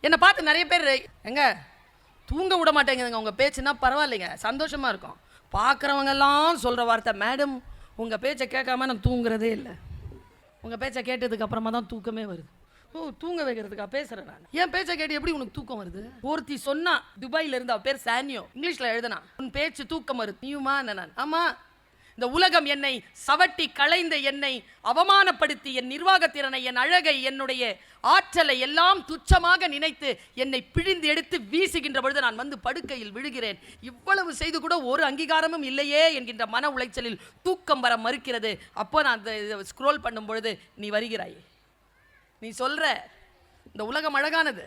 என்னை பார்த்து நிறைய பேர் எங்க தூங்க விட மாட்டேங்குதுங்க உங்கள் பேச்சுன்னா பரவாயில்லைங்க, சந்தோஷமாக இருக்கும். பார்க்குறவங்கெல்லாம் சொல்கிற வார்த்தை, மேடம் உங்கள் பேச்சை கேட்காம நான் தூங்குறதே இல்லை, உங்கள் பேச்சை கேட்டதுக்கு அப்புறமா தான் தூக்கமே வருது. ஓ, தூங்க வைக்கிறதுக்கா பேசுகிறேன் நான். என் பேச்சை கேட்டு எப்படி உனக்கு தூக்கம் வருது? ஒருத்தி சொன்னா, துபாயில இருந்து, அவ பேர் சானியோ, இங்கிலீஷில் எழுதுனா, உன் பேச்சு தூக்கம் வருது. நீயுமா? நான் ஆமாம். இந்த உலகம் என்னை சவட்டி களைந்த, என்னை அவமானப்படுத்தி, என் நிர்வாகத்திறனை, என் அழகை, என்னுடைய ஆற்றலை எல்லாம் துச்சமாக நினைத்து என்னை பிழிந்து எடுத்து வீசுகின்ற பொழுது நான் வந்து படுக்கையில் விழுகிறேன். இவ்வளவு செய்து கூட ஒரு அங்கீகாரமும் இல்லையே என்கின்ற மன உளைச்சலில் தூக்கம் வர மறுக்கிறது. அப்போ நான் ஸ்க்ரோல் பண்ணும் பொழுது நீ வருகிறாய். நீ சொல்ற இந்த உலகம் அழகானது.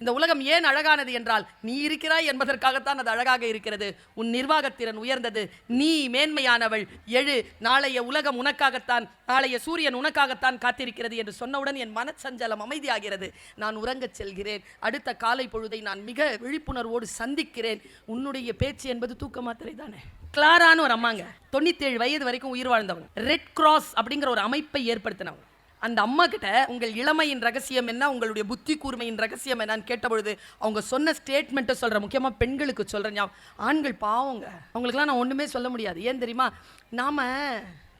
இந்த உலகம் ஏன் அழகானது என்றால் நீ இருக்கிறாய் என்பதற்காகத்தான் அது அழகாக இருக்கிறது. உன் நிர்வாகத்திறன் உயர்ந்தது, நீ மேன்மையானவள், எழு, நாளைய உலகம் உனக்காகத்தான், நாளைய சூரியன் உனக்காகத்தான் காத்திருக்கிறது என்று சொன்னவுடன் என் மனச்சஞ்சலம் அமைதியாகிறது. நான் உறங்கச் செல்கிறேன். அடுத்த காலை பொழுதை நான் மிக விழிப்புணர்வோடு சந்திக்கிறேன். உன்னுடைய பேச்சு என்பது தூக்க மாத்திரை தானே. கிளாரான்னு ஒரு அம்மாங்க, 97 வயது வரைக்கும் உயிர் வாழ்ந்தவங்க. ரெட் கிராஸ் அப்படிங்கிற ஒரு அமைப்பை ஏற்படுத்தினவங்க. அந்த அம்மா கிட்ட உங்கள் இளமையின் ரகசியம் என்ன, உங்களுடைய புத்தி கூர்மையின் ரகசியம் என்னன்னு கேட்டபொழுது அவங்க சொன்ன ஸ்டேட்மெண்ட்டை சொல்கிறேன். முக்கியமாக பெண்களுக்கு சொல்கிறேன். ஆண்கள் பாவங்க, அவங்களுக்குலாம் நான் ஒன்றுமே சொல்ல முடியாது. ஏன் தெரியுமா? நாம்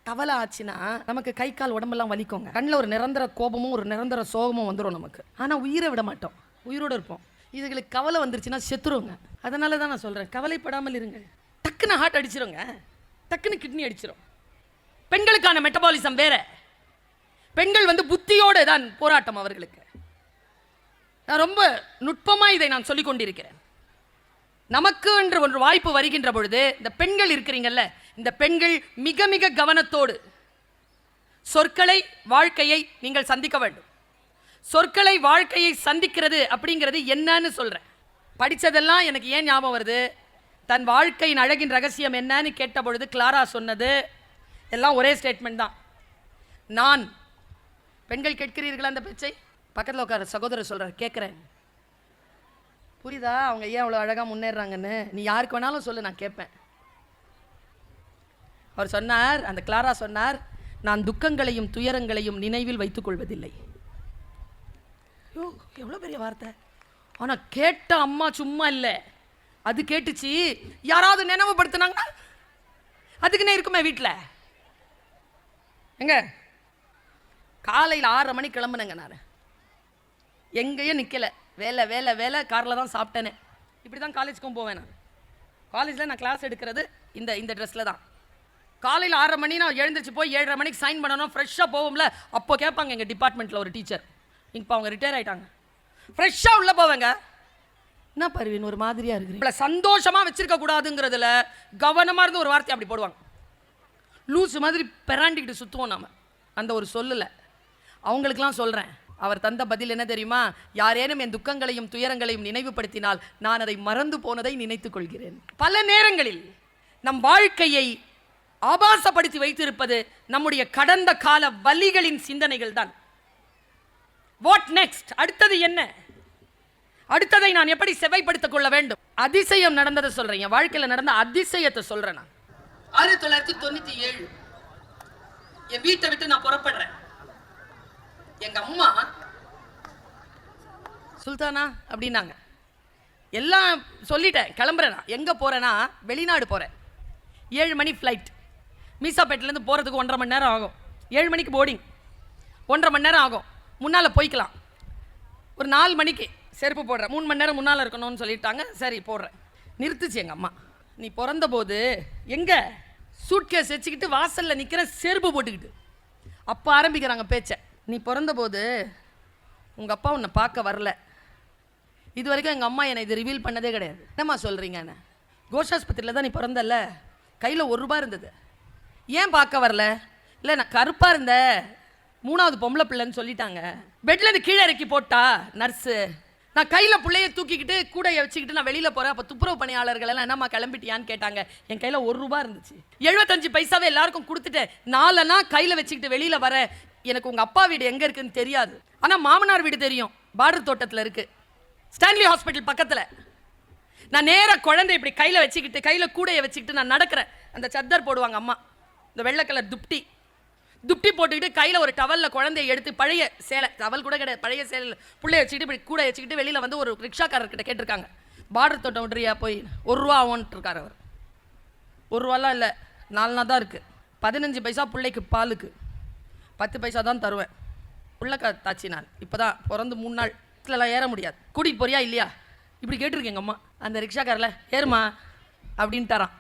கவலை ஆச்சுன்னா நமக்கு கை கால் உடம்பெல்லாம் வலிக்கோங்க, கண்ணில் ஒரு நிரந்தர கோபமும் ஒரு நிரந்தர சோகமும் வந்துடும் நமக்கு. ஆனால் உயிரை விட மாட்டோம், உயிரோடு இருப்போம். இதுகளுக்கு கவலை வந்துருச்சுன்னா செத்துருவோங்க. அதனால தான் நான் சொல்கிறேன், கவலைப்படாமல் இருங்க. டக்குன்னு ஹார்ட் அடிச்சிருங்க, டக்குன்னு கிட்னி அடிச்சிடும். பெண்களுக்கான மெட்டபாலிசம் வேற. பெண்கள் புத்தியோடு தான் போராட்டம் அவர்களுக்கு. நான் ரொம்ப நுட்பமாக இதை நான் சொல்லிக் கொண்டிருக்கிறேன். நமக்கு என்று ஒன்று வாய்ப்பு வருகின்ற பொழுது இந்த பெண்கள் இருக்கிறீங்கல்ல, இந்த பெண்கள் மிக மிக கவனத்தோடு சொற்களை, வாழ்க்கையை நீங்கள் சந்திக்க வேண்டும். சொற்களை, வாழ்க்கையை சந்திக்கிறது அப்படிங்கிறது என்னன்னு சொல்கிறேன். படித்ததெல்லாம் எனக்கு ஏன் ஞாபகம் வருது? தன் வாழ்க்கையின் அழகின் ரகசியம் என்னன்னு கேட்ட பொழுது கிளாரா சொன்னது எல்லாம் ஒரே ஸ்டேட்மெண்ட் தான். நான். பெண்கள் கேட்கிறீர்களா அந்த பேச்சை? பக்கத்தில் உட்கார சகோதரர் சொல்கிறார், கேட்குறேன். புரியுதா அவங்க ஏன் அவ்வளோ அழகாக முன்னேறாங்கன்னு? நீ யாருக்கு வேணாலும் சொல்லு, நான் கேட்பேன். அவர் சொன்னார், அந்த கிளாரா சொன்னார், நான் துக்கங்களையும் துயரங்களையும் நினைவில் வைத்துக் கொள்வதில்லை. எவ்வளோ பெரிய வார்த்தை. ஆனால் கேட்ட அம்மா சும்மா இல்லை, அது கேட்டுச்சு. யாராவது நினைவுபடுத்தினாங்கன்னா அதுக்குன்னே இருக்குமே வீட்டில். எங்க காலையில் 6:30 மணிக்கு கிளம்புனேங்க. நான் எங்கேயும் நிற்கலை, வேலை வேலை வேலை, காரில் தான் சாப்பிட்டேனே. இப்படி தான் காலேஜுக்கும் போவேன். நான் காலேஜில் நான் கிளாஸ் எடுக்கிறது இந்த ட்ரெஸ்ஸில் தான். காலையில் 6:30 மணி நான் எழுந்திரிச்சு போய் 7:30 மணிக்கு சைன் பண்ணணும், ஃப்ரெஷ்ஷாக போவோம்ல. அப்போ கேட்பாங்க எங்கள் டிபார்ட்மெண்ட்டில் ஒரு டீச்சர், இப்போ அவங்க ரிட்டையர் ஆகிட்டாங்க. ஃப்ரெஷ்ஷாக உள்ளே போவேங்க. என்ன பருவின் ஒரு மாதிரியாக இருக்குது, இவ்வளோ சந்தோஷமாக வச்சுருக்க கூடாதுங்கிறதுல கவனமாக இருந்து ஒரு வார்த்தை அப்படி போடுவாங்க. லூஸு மாதிரி பெராண்டிக்கிட்டு சுற்றுவோம் நாம் அந்த ஒரு சொல்லலை. அவங்களுக்கெல்லாம் சொல்கிறேன், அவர் தந்த பதில் என்ன தெரியுமா? யாரேனும் என் துக்கங்களையும் துயரங்களையும் நினைவுபடுத்தினால் நான் அதை மறந்து போனதை நினைத்துக் கொள்கிறேன். பல நேரங்களில் நம் வாழ்க்கையை ஆபாசப்படுத்தி வைத்திருப்பது நம்முடைய கடந்த கால வலிகளின் சிந்தனைகள் தான். What next? அடுத்தது என்ன? அடுத்ததை நான் எப்படி செவைப்படுத்திக் கொள்ள வேண்டும்? அதிசயம் நடந்ததை சொல்றேன், என் வாழ்க்கையில் நடந்த அதிசயத்தை சொல்றேன். நான் 1997 என் வீட்டை விட்டு நான் புறப்படுறேன். எங்க அம்மா சுல்தானா அப்படின்னாங்க. எல்லாம் சொல்லிட்டேன், கிளம்புறேன். நான் எங்கே போகிறேன்னா வெளிநாடு போகிறேன். 7 மணி ஃப்ளைட். மீசாப்பேட்டிலேருந்து போகிறதுக்கு 1.5 மணி நேரம் ஆகும். 7 மணிக்கு போர்டிங், 1.5 மணி நேரம் ஆகும். முன்னால் போய்க்கலாம். ஒரு 4 மணிக்கு செருப்பு போடுறேன், 3 மணி நேரம் முன்னால் இருக்கணும்னு சொல்லிட்டாங்க. சரி போடுறேன். நிறுத்துச்சு எங்கள் அம்மா. நீ பிறந்த போது எங்கே சூட்கேஸ் வச்சுக்கிட்டு வாசலில் நிற்கிற, செருப்பு போட்டுக்கிட்டு. அப்போ ஆரம்பிக்கிறாங்க பேச்சை. நீ பிறந்தபோது உங்கள் அப்பா உன்னை பார்க்க வரல. இது வரைக்கும் எங்கள் அம்மா என்னை இது ரிவீல் பண்ணதே கிடையாது. என்னம்மா சொல்கிறீங்க? என்ன கோஷாஸ்பத்திரியில் தான் நீ பிறந்தல்ல, கையில் ₹1 இருந்தது, ஏன் பார்க்க வரல? இல்லை நான் கருப்பாக இருந்தேன், 3வது பொம்பளை பிள்ளைன்னு சொல்லிட்டாங்க. பெட்லேருந்து கீழே இறக்கி போட்டா நர்ஸு. நான் கையில் பிள்ளைய தூக்கிக்கிட்டு கூடையை வச்சுக்கிட்டு நான் வெளியில் போகிறேன். அப்போ துப்புரவு பணியாளர்கள் எல்லாம் என்னம்மா கிளம்பிட்டியான்னு கேட்டாங்க. என் கையில் ₹1 இருந்துச்சு. 75 பைசாவே எல்லாருக்கும் கொடுத்துட்டேன். 4 கையில் வச்சுக்கிட்டு வெளியில் வர. எனக்கு உங்கள் அப்பா வீடு எங்கே இருக்குதுன்னு தெரியாது, ஆனால் மாமனார் வீடு தெரியும், பார்டர் தோட்டத்தில் இருக்குது, ஸ்டான்லி ஹாஸ்பிட்டல் பக்கத்தில். நான் நேராக குழந்தை இப்படி கையில் வச்சுக்கிட்டு, கையில் கூடையை வச்சுக்கிட்டு நான் நடக்கிறேன். அந்த சத்தர் போடுவாங்க அம்மா, இந்த வெள்ளை கலர் துப்டி. துப்டி போட்டுக்கிட்டு கையில் ஒரு டவலில் குழந்தைய எடுத்து பழைய சேலை, டவல் கூட கிடையாது, பழைய சேலை பிள்ளைய வச்சுக்கிட்டு இப்படி கூட வச்சுக்கிட்டு வெளியில் வந்து ஒரு ரிக்ஷாக்காரர்கிட்ட கேட்டிருக்காங்க, பார்டர் தோட்டம் விட்றியா போய் 1 ரூபா ஆகும்ன்ட்டு இருக்கார் அவர். 1 ரூபாலாம் இல்லை, 4 தான் இருக்குது. 15 பைசா பிள்ளைக்கு பாலுக்கு, 10 பைசா தான் தருவேன். பிள்ளை தாச்சி நான் இப்போ தான் பிறந்து 3 நாள், வீட்டிலலாம் ஏற முடியாது, கூட்டிகிட்டு போறியா இல்லையா இப்படி கேட்டிருக்கேங்க அம்மா. அந்த ரிக்ஷாக்காரில் ஏறுமா அப்படின்ட்டாரான்.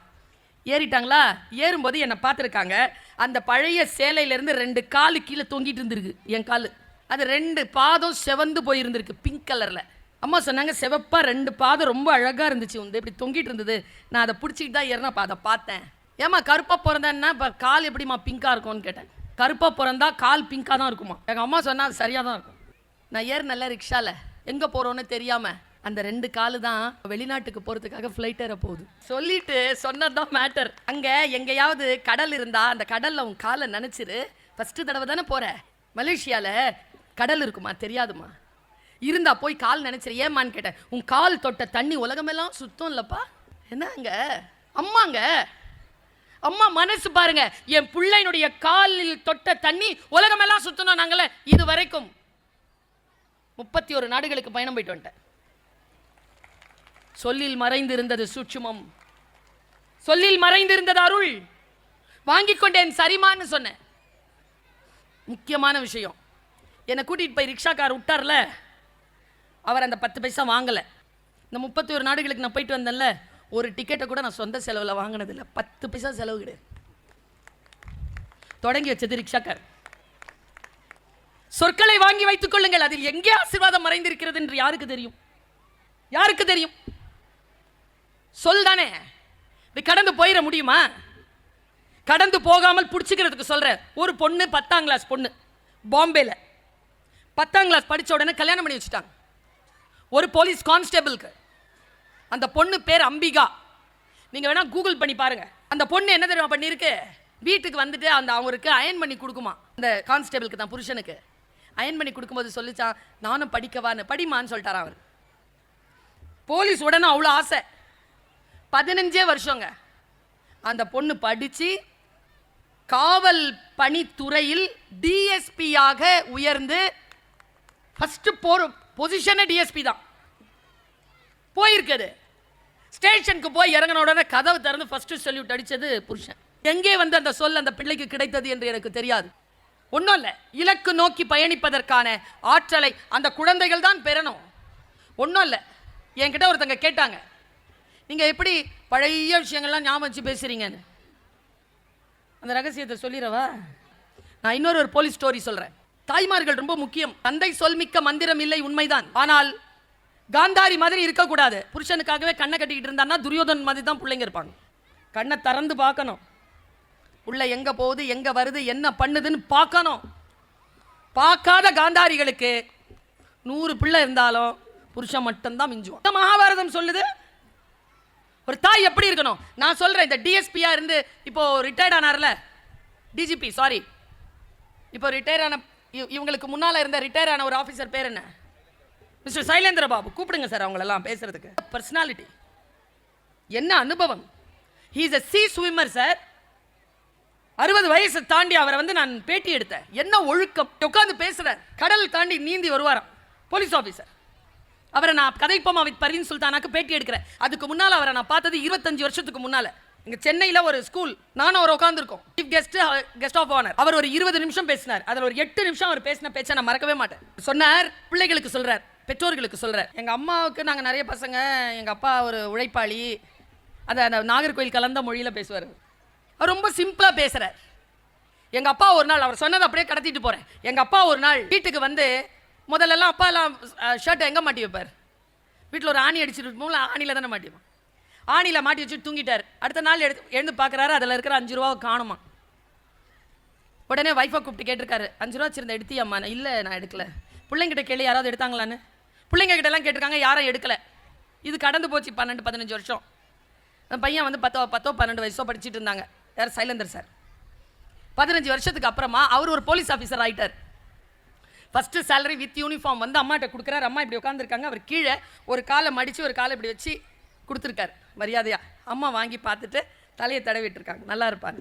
ஏறிட்டாங்களா? ஏறும்போது என்னை பார்த்துருக்காங்க. அந்த பழைய சேலையிலேருந்து 2 காலு கீழே தொங்கிட்டு இருந்திருக்கு என் கால். அது 2 பாதம் செவந்து போயிருந்திருக்கு பிங்க் கலரில். அம்மா சொன்னாங்க, செவப்பா 2 பாதம் ரொம்ப அழகாக இருந்துச்சு, வந்து இப்படி தொங்கிட்டு இருந்தது. நான் அதை பிடிச்சிக்கிட்டு தான் ஏறினா அதை பார்த்தேன். ஏம்மா கருப்பாக பிறந்தேன்னா இப்போ கால் எப்படிம்மா பிங்காக இருக்கும்னு கேட்டேன். கருப்பாக பிறந்தா கால் பிங்காக தான் இருக்குமா. எங்கள் அம்மா சொன்னால் அது சரியாக தான் இருக்கும். நான் ஏறினல்ல ரிக்ஷாவில், எங்கே போகிறோன்னு தெரியாமல் அந்த 2 காலு தான் வெளிநாட்டுக்கு போகிறதுக்காக ஃப்ளைட் ஏற போகுது சொல்லிட்டு சொன்னதுதான் மேட்டர். அங்கே எங்கேயாவது கடல் இருந்தால் அந்த கடலில் உன் காலை நினச்சிரு. ஃபஸ்ட்டு தடவை தானே போகிற, மலேசியாவில் கடல் இருக்குமா தெரியாதுமா, இருந்தா போய் கால் நினச்சிரு. ஏமான்னு கேட்டேன். உன் கால் தொட்ட தண்ணி உலகமெல்லாம் சுத்தம் இல்லைப்பா. என்னங்க அம்மாங்க, அம்மா மனசு பாருங்க, என் பிள்ளையினுடைய காலில் தொட்ட தண்ணி உலகமெல்லாம் சுத்தணும். நாங்களே இது வரைக்கும் 31 நாடுகளுக்கு பயணம் போயிட்டு வந்துட்டேன். சொல்லில் மறைந்திருந்தது சூட்சுமம், சொல்லில் மறைந்திருந்தது அருள். வாங்கிக் கொண்டேன் சரிமான்னு சொன்னேன். முக்கியமான விஷயம், என்னை கூட்டிகிட்டு போய் ரிக்ஷாக்கார் விட்டார்ல, அவர் அந்த 10 பைசா வாங்கலை. இந்த 31 நாடுகளுக்கு நான் போயிட்டு வந்தேன்ல, ஒரு டிக்கெட்டை கூட நான் சொந்த செலவில் வாங்கினதில்லை. 10 பைசா செலவு கிடையாது. தொடங்கி வச்சது ரிக்ஷாக்கார். சொற்களை வாங்கி வைத்துக் கொள்ளுங்கள், அதில் எங்கே ஆசீர்வாதம் மறைந்திருக்கிறது என்று யாருக்கு தெரியும்? யாருக்கு தெரியும்? சொல் தானே. கடந்து போயிட முடியுமா? கடந்து போகாமல் பிடிச்சிக்கிறதுக்கு சொல்ற. ஒரு பொண்ணு 10ஆம் கிளாஸ் பொண்ணு பாம்பேல 10ஆம் கிளாஸ் படிச்ச உடனே கல்யாணம் பண்ணி வச்சுட்டாங்க ஒரு போலீஸ் கான்ஸ்டபிளுக்கு. அந்த பொண்ணு பேர் அம்பிகா. நீங்க வேணா கூகுள் பண்ணி பாருங்க. அந்த பொண்ணு என்ன தெரியுமா பண்ணிருக்கு? வீட்டுக்கு வந்துட்டு அந்த அவருக்கு அயன் பண்ணி கொடுக்குமா. அந்த கான்ஸ்டபிளுக்கு தான், புருஷனுக்கு அயன் பண்ணி கொடுக்கும்போது சொல்லிச்சான், நானும் படிக்கவான்னு. படிமான்னு சொல்லிட்டாரா அவர். போலீஸ் உடனே அவ்வளோ ஆசை. 15 வருஷங்க அந்த பொண்ணு படிச்சு காவல் பணித்துறையில் டிஎஸ்பியாக உயர்ந்து ஃபர்ஸ்ட் பொசிஷனே டிஎஸ்பி தான் போயிருக்குது. ஸ்டேஷனுக்கு போய் இறங்கின உடனே கதவு திறந்து ஃபர்ஸ்ட் சல்யூட் அடிச்சது புருஷன். எங்கே வந்து அந்த சொல் அந்த பிள்ளைக்கு கிடைத்தது என்று எனக்கு தெரியாது. ஒன்றும் இல்லை, இலக்கு நோக்கி பயணிப்பதற்கான ஆற்றலை அந்த குழந்தைகள் தான் பெறணும். ஒன்றும் இல்லை, என்கிட்ட ஒருத்தங்க கேட்டாங்க, நீங்கள் எப்படி பழைய விஷயங்கள்லாம் ஞாபகம் வச்சு பேசுகிறீங்கன்னு. அந்த ரகசியத்தை சொல்லிடவா? நான் இன்னொரு போலீஸ் ஸ்டோரி சொல்கிறேன். தாய்மார்கள் ரொம்ப முக்கியம். தந்தை சொல்மிக்க மந்திரம் இல்லை, உண்மைதான். ஆனால் காந்தாரி மாதிரி இருக்கக்கூடாது. புருஷனுக்காகவே கண்ணை கட்டிக்கிட்டு இருந்தான்னா துரியோதன் மாதிரி தான் பிள்ளைங்க இருப்பாங்க. கண்ணை திறந்து பார்க்கணும், உள்ள எங்கே போகுது எங்கே வருது என்ன பண்ணுதுன்னு பார்க்கணும். பார்க்காத காந்தாரிகளுக்கு 100 பிள்ளை இருந்தாலும் புருஷன் மட்டும்தான் மிஞ்சுவான். மகாபாரதம் சொல்லுது. ஒரு தாய் எப்படி இருக்கணும் நான் சொல்கிறேன். இந்த டிஎஸ்பியா இருந்து இப்போ ரிட்டையர்ட் ஆனார்ல, டிஜிபி சாரி, இப்போ ரிட்டையர் ஆன இவங்களுக்கு முன்னால் இருந்த ரிட்டையர் ஆன ஒரு ஆஃபீஸர் பேர் என்ன? மிஸ்டர் சைலேந்திர பாபு. கூப்பிடுங்க சார் அவங்களெல்லாம் பேசுறதுக்கு. பர்சனாலிட்டி, என்ன அனுபவம். He is a sea swimmer sir. 60 வயசு தாண்டி அவரை வந்து நான் பேட்டி எடுத்தேன். என்ன ஒழுக்கம், உட்காந்து பேசுறார். கடல் தாண்டி நீந்தி வருவாராம் போலீஸ் ஆஃபீஸர். அவரை நான் கதைப்போமா வித் பர்வீன் சுல்தானாக்கு பேட்டி எடுக்கிறேன். அதுக்கு முன்னால் அவரை நான் பார்த்தது 25 வருஷத்துக்கு முன்னால். இங்கே சென்னையில் ஒரு ஸ்கூல், நானும் அவர் உட்காந்துருக்கோம். Chief guest of honour. அவர் ஒரு 20 நிமிஷம் பேசினார். அதில் ஒரு 8 நிமிஷம் அவர் பேசின பேச்சை நான் மறக்கவே மாட்டேன். சொன்னார், பிள்ளைகளுக்கு சொல்கிறார், பெற்றோர்களுக்கு சொல்கிறார், எங்கள் அம்மாவுக்கு நாங்கள் நிறைய பசங்க, எங்கள் அப்பா ஒரு உழைப்பாளி, அந்த நாகர்கோயில் கலந்த மொழியில் பேசுவார். அவர் ரொம்ப சிம்பிளாக பேசுகிறார். எங்கள் அப்பா ஒரு நாள், அவர் சொன்னதை அப்படியே கடத்திட்டு போகிறேன். எங்கள் அப்பா ஒரு நாள் வீட்டுக்கு வந்து, முதல்லலாம் அப்பா எல்லாம் ஷர்ட்டை எங்கே மாட்டி வைப்பார்? வீட்டில் ஒரு ஆணி அடிச்சுட்டு இருக்கும்போது ஆணியில் தானே மாட்டிப்போம். ஆணியில் மாட்டி வச்சுட்டு தூங்கிட்டார். அடுத்த நாள் எழுந்து பார்க்குறாரு, அதில் இருக்கிற 5 ரூபா காணுமா. உடனே ஒய்ஃபை கூப்பிட்டு கேட்டிருக்காரு, 5 ரூபா வச்சிருந்த எடுத்தியாம்மா? இல்லை நான் எடுக்கல. பிள்ளைங்கிட்ட கேள்வி யாராவது எடுத்தாங்களான்னு. பிள்ளைங்க கிட்டலாம் கேட்டிருக்காங்க, யாரும் எடுக்கலை. இது கடந்து போச்சு 12-15 வருஷம். அந்த பையன் வந்து 10-12 வயசோ படிச்சுட்டு இருந்தாங்க. யார்? சைலேந்தர் சார். 15 வருஷத்துக்கு அப்புறமா அவர் ஒரு போலீஸ் ஆஃபீஸர் ஆகிட்டார். ஃபஸ்ட்டு சேலரி வித் யூனிஃபார்ம் வந்து அம்மாட்ட கொடுக்குறாரு. அம்மா இப்படி உட்காந்துருக்காங்க. அவர் கீழே ஒரு காலை மடித்து ஒரு காலை இப்படி வச்சு கொடுத்துருக்காரு மரியாதையாக. அம்மா வாங்கி பார்த்துட்டு தலையை தடவிட்டுருக்காங்க. நல்லா இருப்பாங்க.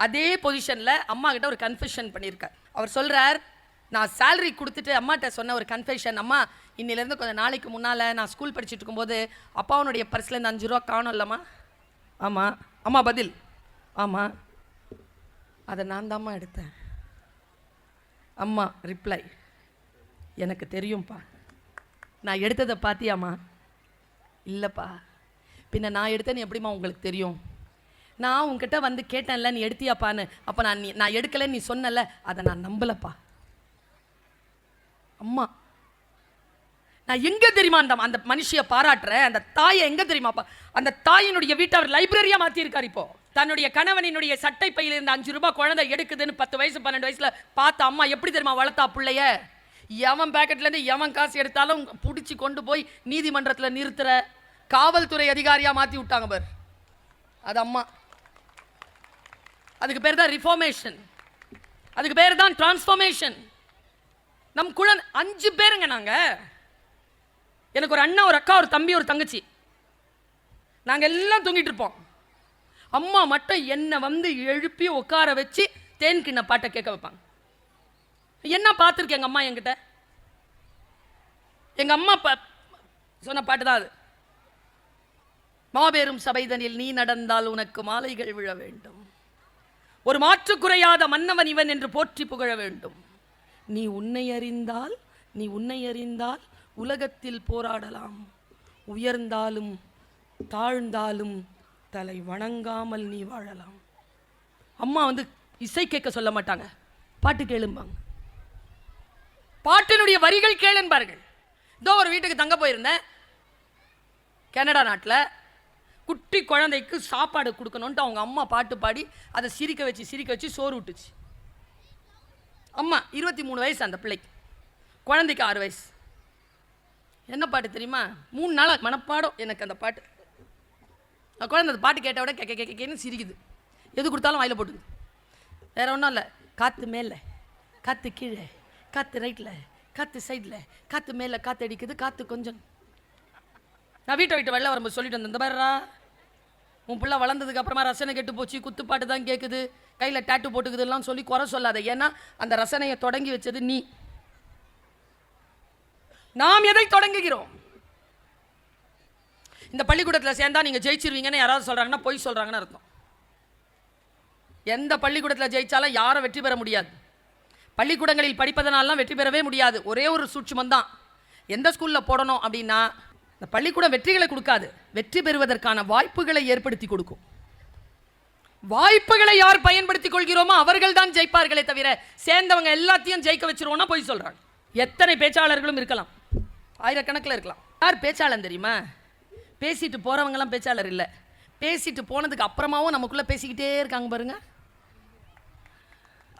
அதே பொசிஷனில் அம்மா கிட்ட ஒரு கன்ஃபெஷன் பண்ணியிருக்கார். அவர் சொல்கிறார், நான் சேலரி கொடுத்துட்டு அம்மாட்ட சொன்ன ஒரு கன்ஃபெஷன், அம்மா இன்னிலேருந்து கொஞ்சம் நாளைக்கு முன்னால் நான் ஸ்கூல் படிச்சுட்டு இருக்கும்போது அப்பாவுடைய பர்ஸ்லேருந்து 5 ரூபா காணும் இல்லைம்மா. ஆமாம். அம்மா பதில், ஆமாம், அதை நான் தாம்மா எடுத்தேன். அம்மா ரிப்ளை, எனக்கு தெரியும்ப்பா, நான் எடுத்ததை பார்த்தியாம்மா? இல்லைப்பா. பின்ன நான் எடுத்தேன்னு எப்படிம்மா உங்களுக்கு தெரியும்? நான் உங்ககிட்ட வந்து கேட்டேன்ல, நீ எடுத்தியாப்பான்னு. அப்போ நான் எடுக்கலைன்னு நீ சொன்னல, அதை நான் நம்பலப்பா. அம்மா, நான் எங்கே தெரியுமா அந்த மனுஷியை பாராட்டுறேன், அந்த தாயை எங்கே தெரியுமாப்பா, அந்த தாயினுடைய வீட்டை அவர் லைப்ரரியாக மாற்றிருக்கார். இப்போ தன்னுடைய கணவனினுடைய சட்டை பையில இருந்த 5 ரூபாய் குழந்தை எடுக்குதுன்னு 10 வயசு 12 வயசுல பார்த்த அம்மா எப்படி தெரியுமா வளர்த்தா பிள்ளைய? எவன் பேக்கெட்லேருந்து எவன் காசு எடுத்தாலும் பிடிச்சி கொண்டு போய் நீதிமன்றத்தில் நிறுத்துற காவல்துறை அதிகாரியாக மாற்றி விட்டாங்க பார். அது அம்மா. அதுக்கு பேர் தான் ரிஃபார்மேஷன், அதுக்கு பேர் தான் டிரான்ஸ்ஃபார்மேஷன். நம் குழந்தை 5 பேருங்க. நாங்கள், எனக்கு ஒரு அண்ணா, ஒரு அக்கா, ஒரு தம்பி, ஒரு தங்கச்சி. நாங்கள் எல்லாம் தூங்கிட்டு இருப்போம். அம்மா மட்டும் என்னை வந்து எழுப்பி உட்கார வச்சு தேன் கிண்ண பாட்டை கேட்க வைப்பாங்க. என்ன பார்த்துருக்கேன் எங்கள் அம்மா என்கிட்ட? எங்கள் அம்மா சொன்ன பாட்டு தான் அது. மாபெரும் சபைதனில் நீ நடந்தால் உனக்கு மாலைகள் விழ வேண்டும், ஒரு மாற்று குறையாத மன்னவன் இவன் என்று போற்றி புகழ வேண்டும். நீ உன்னை அறிந்தால் உலகத்தில் போராடலாம், உயர்ந்தாலும் தாழ்ந்தாலும் தலை வணங்காமல் நீ வாழலாம். அம்மா வந்து இசை கேட்க சொல்ல மாட்டாங்க, பாட்டு கேளும்பாங்க. பாட்டினுடைய வரிகள் கேளுன்பார்கள். இதோ ஒரு வீட்டுக்கு தங்க போயிருந்தேன் கனடா நாட்டில். குட்டி குழந்தைக்கு சாப்பாடு கொடுக்கணுன்ட்டு அவங்க அம்மா பாட்டு பாடி அதை சிரிக்க வச்சு சோறு விட்டுச்சு. அம்மா 23 வயசு, அந்த பிள்ளைக்கு, குழந்தைக்கு 6 வயசு. என்ன பாட்டு தெரியுமா? 3 நாளாக மனப்பாடம் எனக்கு அந்த பாட்டு. குழந்தை அந்த பாட்டு கேட்ட விட கேன்னு சிரிக்குது. எது கொடுத்தாலும் வாயில் போட்டுக்குது. வேற ஒன்றும் இல்லை. காற்று மேலே, காற்று கீழே, காற்று ரைட்டில், காற்று சைடில், காற்று மேலே காற்று அடிக்குது, காற்று கொஞ்சம். நான் வீட்டை விட்டு வெளில வரும்போது சொல்லிட்டு வந்தேன், இந்த மாதிரிடா உன் பிள்ளை வளர்ந்ததுக்கு அப்புறமா ரசனை கெட்டு போச்சு, குத்துப்பாட்டு தான் கேட்குது, கையில் டேட்டு போட்டுக்குதுலாம் சொல்லி குறை சொல்லாத. ஏன்னா அந்த ரசனையை தொடங்கி வச்சது நீ. நாம் எதை தொடங்குகிறோம்? இந்த பள்ளிக்கூடத்தில் சேர்ந்தா நீங்கள் ஜெயிச்சிருவீங்கன்னு யாராவது சொல்கிறாங்கன்னா பொய் சொல்கிறாங்கன்னு அர்த்தம். எந்த பள்ளிக்கூடத்தில் ஜெயிச்சாலும் யாரும் வெற்றி பெற முடியாது. பள்ளிக்கூடங்களில் படிப்பதனாலாம் வெற்றி பெறவே முடியாது. ஒரே ஒரு சூட்சுமம் தான். எந்த ஸ்கூலில் போடணும் அப்படின்னா, இந்த பள்ளிக்கூடம் வெற்றிகளை கொடுக்காது, வெற்றி பெறுவதற்கான வாய்ப்புகளை ஏற்படுத்தி கொடுக்கும். வாய்ப்புகளை யார் பயன்படுத்திக் கொள்கிறோமோ அவர்கள் தான் ஜெயிப்பார்களே தவிர சேர்ந்தவங்க எல்லாத்தையும் ஜெயிக்க வச்சிருவோம்னா பொய் சொல்கிறாங்க. எத்தனை பேச்சாளர்களும் இருக்கலாம், ஆயிரக்கணக்கில் இருக்கலாம். யார் பேச்சாளர் தெரியுமா? பேசிட்டு போகிறவங்கலாம் பேச்சாளர் இல்லை, பேசிட்டு போனதுக்கு அப்புறமாவும் நமக்குள்ளே பேசிக்கிட்டே இருக்காங்க பாருங்க,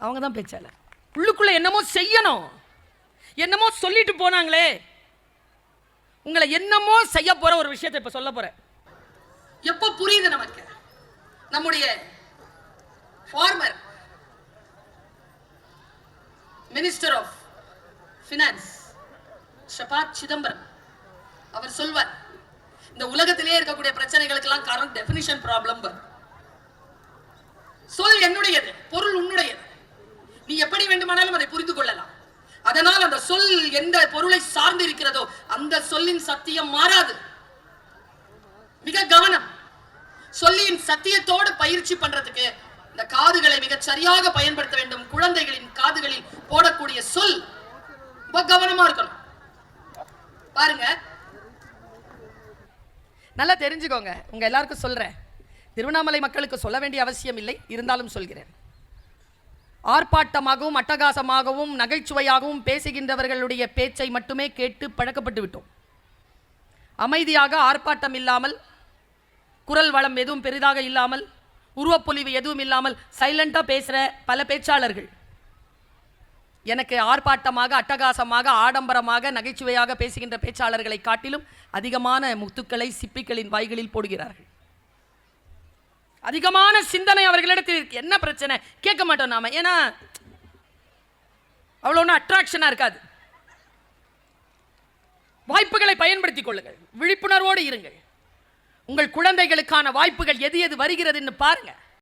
அவங்க தான் பேச்சாளர். உள்ளுக்குள்ளே என்னமோ செய்யணும், என்னமோ சொல்லிட்டு போனாங்களே. உங்களை என்னமோ செய்ய போற ஒரு விஷயத்தை இப்ப சொல்ல போறேன். எப்போ புரியுது நமக்கு? நம்முடைய ஃபார்மர் மினிஸ்டர் ஆஃப் ஃபினான்ஸ் ஷபாத் சிதம்பரம் அவர் சொல்வார், இந்த உலகத்திலே இருக்கக்கூடிய பிரச்சனைகளுக்கெல்லாம் காரணம் டெஃபினிஷன் ப்ராப்ளம். சொல் என்னுடையது, பொருள் உன்னுடையது, நீ எப்படி வேண்டுமானாலும் அதை புரிந்து கொள்ளலாம். அதனால் அந்த சொல் எந்த பொருளை சார்ந்து இருக்கிறதோ அந்த சொல்லின் சத்தியம் மாறாது. மிக கவனம். சொல்லின் சத்தியத்தோடு பயிற்சி பண்றதுக்கு இந்த காதுகளை மிக சரியாக பயன்படுத்த வேண்டும். குழந்தைகளின் காதுகளில் போடக்கூடிய சொல் ரொம்ப கவனமா இருக்கணும். பாருங்க, நல்லா தெரிஞ்சுக்கோங்க. உங்க எல்லாருக்கும் சொல்றேன், திருவண்ணாமலை மக்களுக்கு சொல்ல வேண்டிய அவசியம் இல்லை, இருந்தாலும் சொல்கிறேன். ஆர்ப்பாட்டமாகவும் அட்டகாசமாகவும் நகைச்சுவையாகவும் பேசுகின்றவர்களுடைய பேச்சை மட்டுமே கேட்டு பழக்கப்பட்டு விட்டோம். அமைதியாக ஆர்ப்பாட்டம் இல்லாமல், குரல் வளம் எதுவும் பெரிதாக இல்லாமல், உருவப்பொலிவு எதுவும் இல்லாமல் சைலண்டாக பேசுகிற பல பேச்சாளர்கள் எனக்கு ஆர்ப்பாட்டமாக அட்டகாசமாக ஆடம்பரமாக நகைச்சுவையாக பேசுகின்ற பேச்சாளர்களை காட்டிலும் அதிகமான முத்துக்களை சிப்பிகளின் வாய்களில் போடுகிறார்கள். அதிகமான சிந்தனை அவர்களிடத்தில். என்ன பிரச்சனை கேட்க மாட்டோம் நாம, ஏன்னா அவ்வளோ ஒன்றும் அட்ராக்ஷனாக இருக்காது. வாய்ப்புகளை பயன்படுத்திக் கொள்ளுங்கள், விழிப்புணர்வோடு இருங்கள். உங்கள் குழந்தைகளுக்கான வாய்ப்புகள் எது எது வருகிறதுன்னு பாருங்க.